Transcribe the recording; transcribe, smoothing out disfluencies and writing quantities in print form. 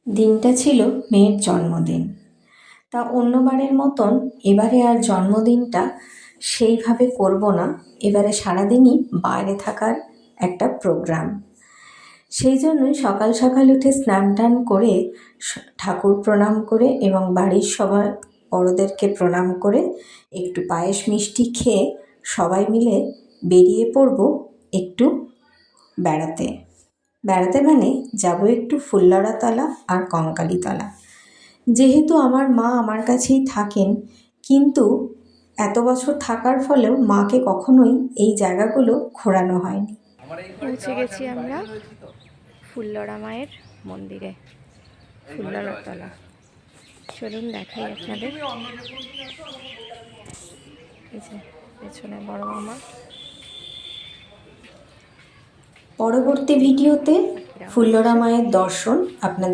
দিনটা ছিল মেয়ের জন্মদিন। তা অন্যবারের মতন এবারে আর জন্মদিনটা সেইভাবে করব না। এবারে সারাদিনই বাইরে থাকার একটা প্রোগ্রাম। সেই জন্যই সকাল সকাল উঠে স্নান টান করে ঠাকুর প্রণাম করে এবং বাড়ির সবার বড়োদেরকে প্রণাম করে একটু পায়েস মিষ্টি খেয়ে সবাই মিলে বেরিয়ে পড়ব একটু বেড়াতে। বেড়াতে মানে যাব একটু ফুল্লরাতলা আর কঙ্কালীতলা। যেহেতু আমার মা আমার কাছেই থাকেন, কিন্তু এত বছর থাকার ফলেও মাকে কখনোই এই জায়গাগুলো ঘোরানো হয়নি। পৌঁছে গেছি আমরা ফুল্লরা মায়ের মন্দিরে, ফুল্লরাতলা। চলুন দেখাই আপনাদের। এই যে পেছনে বড় মামা। পরবর্তী ভিডিওতে ফুল্লরা মায়ের দর্শন আপনাদের